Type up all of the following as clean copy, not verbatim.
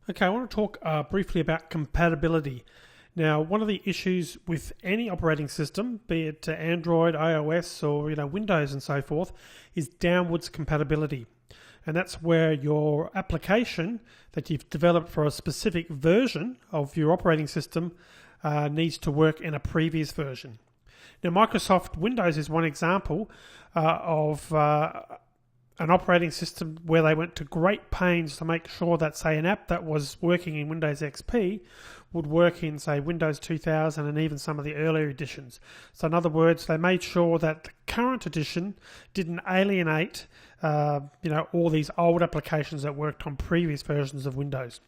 Okay, I want to talk briefly about compatibility. Now, one of the issues with any operating system, be it Android, iOS, or Windows and so forth, is downwards compatibility. And that's where your application that you've developed for a specific version of your operating system needs to work in a previous version. Now, Microsoft Windows is one example of an operating system where they went to great pains to make sure that, say, an app that was working in Windows XP would work in, say, Windows 2000 and even some of the earlier editions. So in other words, they made sure that the current edition didn't alienate all these old applications that worked on previous versions of Windows.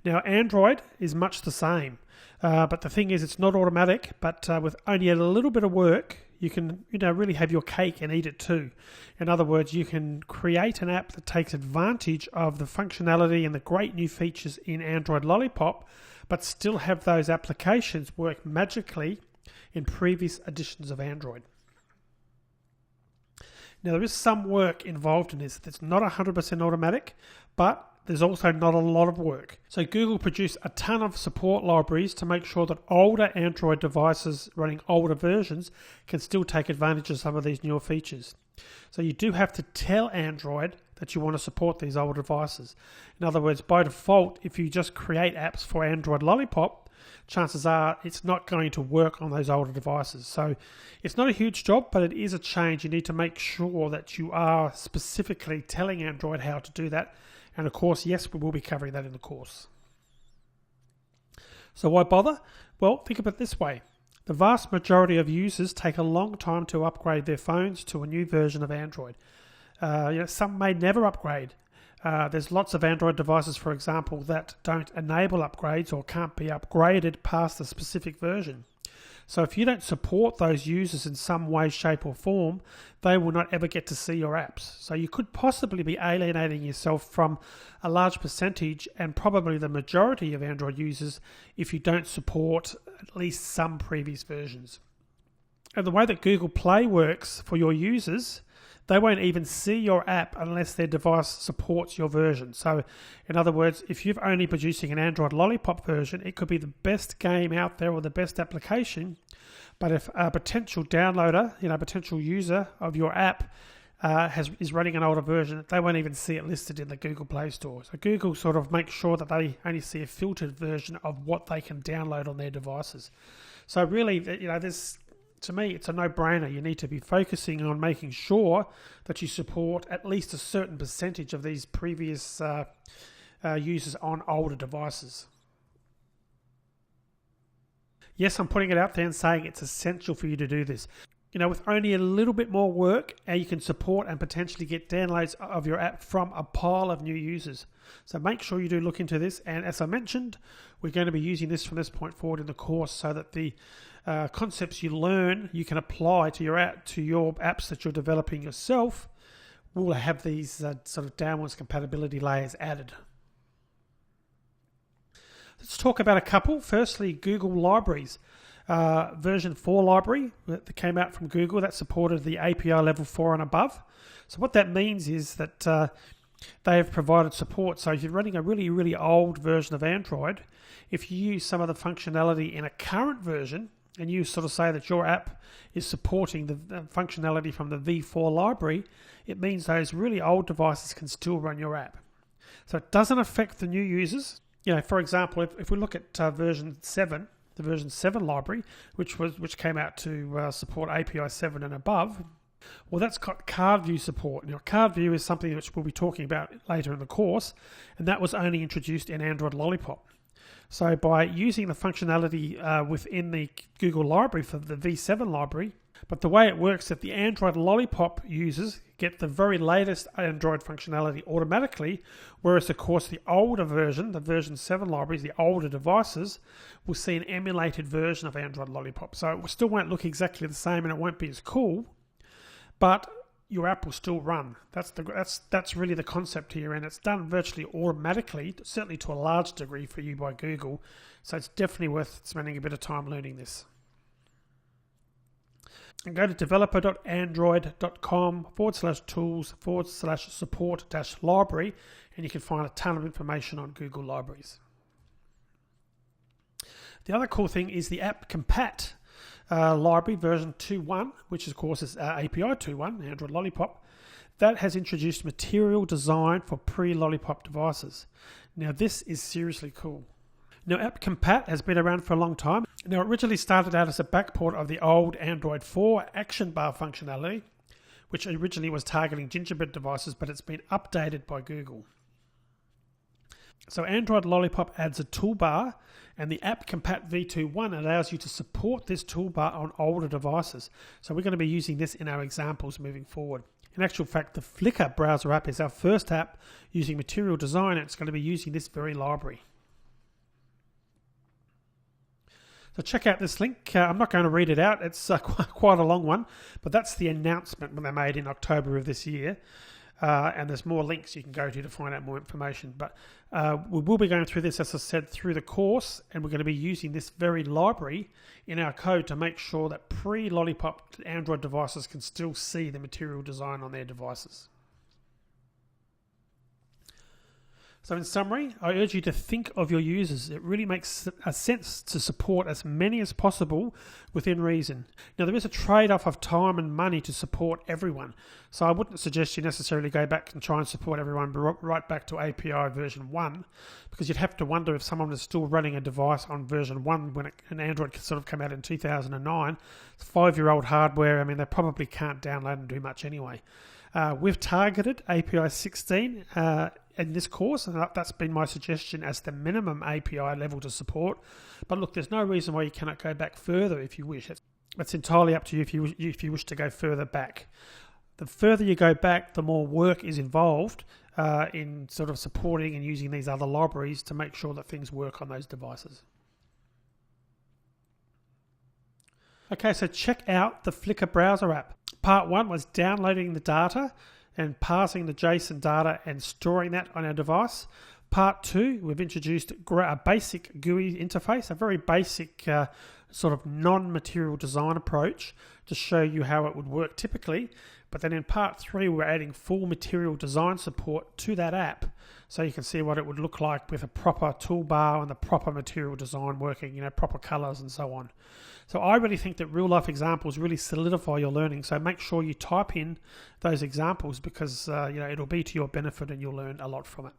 Now, Android is much the same, but the thing is, it's not automatic, but with only a little bit of work, you can really have your cake and eat it too. In other words, you can create an app that takes advantage of the functionality and the great new features in Android Lollipop, but still have those applications work magically in previous editions of Android. Now, there is some work involved in this. It's not 100% automatic, but there's also not a lot of work. So Google produced a ton of support libraries to make sure that older Android devices running older versions can still take advantage of some of these newer features. So you do have to tell Android that you want to support these older devices. In other words, by default, if you just create apps for Android Lollipop, chances are it's not going to work on those older devices. So it's not a huge job, but it is a change. You need to make sure that you are specifically telling Android how to do that. And of course, yes, we will be covering that in the course. So why bother? Well, think of it this way. The vast majority of users take a long time to upgrade their phones to a new version of Android. Some may never upgrade. There's lots of Android devices, for example, that don't enable upgrades or can't be upgraded past a specific version. So if you don't support those users in some way, shape or form, they will not ever get to see your apps. So you could possibly be alienating yourself from a large percentage and probably the majority of Android users if you don't support at least some previous versions. And the way that Google Play works for your users, they won't even see your app unless their device supports your version. So in other words, if you're only producing an Android Lollipop version, it could be the best game out there or the best application. But if a potential downloader, potential user of your app is running an older version, they won't even see it listed in the Google Play Store. So Google sort of makes sure that they only see a filtered version of what they can download on their devices. So really, to me, it's a no-brainer. You need to be focusing on making sure that you support at least a certain percentage of these previous users on older devices. Yes, I'm putting it out there and saying it's essential for you to do this. With only a little bit more work, you can support and potentially get downloads of your app from a pile of new users. So make sure you do look into this. And as I mentioned, we're going to be using this from this point forward in the course so that the concepts you learn, you can apply to your apps that you're developing yourself, will have these sort of downwards compatibility layers added. Let's talk about a couple. Firstly, Google Libraries. Version 4 library that came out from Google that supported the API level 4 and above. So what that means is that they have provided support. So if you're running a really, really old version of Android, if you use some of the functionality in a current version, and you sort of say that your app is supporting the functionality from the V4 library, it means those really old devices can still run your app. So it doesn't affect the new users. For example, if we look at version 7, the version 7 library, which came out to support API 7 and above, well, that's got card view support. Now, card view is something which we'll be talking about later in the course, and that was only introduced in Android Lollipop. So by using the functionality within the Google library for the V7 library, but the way it works is that the Android Lollipop users get the very latest Android functionality automatically, whereas of course the older version, the version 7 libraries, the older devices, will see an emulated version of Android Lollipop. So it still won't look exactly the same and it won't be as cool, but your app will still run. That's really the concept here, and it's done virtually automatically, certainly to a large degree for you by Google. So it's definitely worth spending a bit of time learning this. And go to developer.android.com/tools/support-library, and you can find a ton of information on Google Libraries. The other cool thing is the app compat library version 2.1, which of course is API 2.1, Android Lollipop. That has introduced material design for pre-Lollipop devices. Now this is seriously cool. Now app compat has been around for a long time. Now it originally started out as a backport of the old Android 4 action bar functionality, which originally was targeting Gingerbread devices, but it's been updated by Google. So Android Lollipop adds a toolbar, and the app compat v2.1 allows you to support this toolbar on older devices. So we're going to be using this in our examples moving forward. In actual fact, the Flickr browser app is our first app using material design, and it's going to be using this very library. So check out this link. I'm not going to read it out. It's quite a long one, but that's the announcement when they made in October of this year. And there's more links you can go to find out more information. But we will be going through this, as I said, through the course, and we're going to be using this very library in our code to make sure that pre-Lollipop Android devices can still see the material design on their devices. So in summary, I urge you to think of your users. It really makes a sense to support as many as possible within reason. Now there is a trade-off of time and money to support everyone. So I wouldn't suggest you necessarily go back and try and support everyone right back to API version 1, because you'd have to wonder if someone is still running a device on version 1 when an Android sort of came out in 2009. It's 5-year-old hardware. I mean, they probably can't download and do much anyway. We've targeted API 16 in this course, and that's been my suggestion as the minimum API level to support. But look, there's no reason why you cannot go back further if you wish. It's entirely up to you if you wish to go further back. The further you go back, the more work is involved in sort of supporting and using these other libraries to make sure that things work on those devices. Okay, so check out the Flickr browser app. Part 1 was downloading the data and parsing the JSON data and storing that on our device. Part 2, we've introduced a basic GUI interface, a very basic sort of non-material design approach to show you how it would work typically. But then in part 3, we're adding full material design support to that app, so you can see what it would look like with a proper toolbar and the proper material design working, proper colors and so on. So I really think that real life examples really solidify your learning. So make sure you type in those examples, because it'll be to your benefit and you'll learn a lot from it.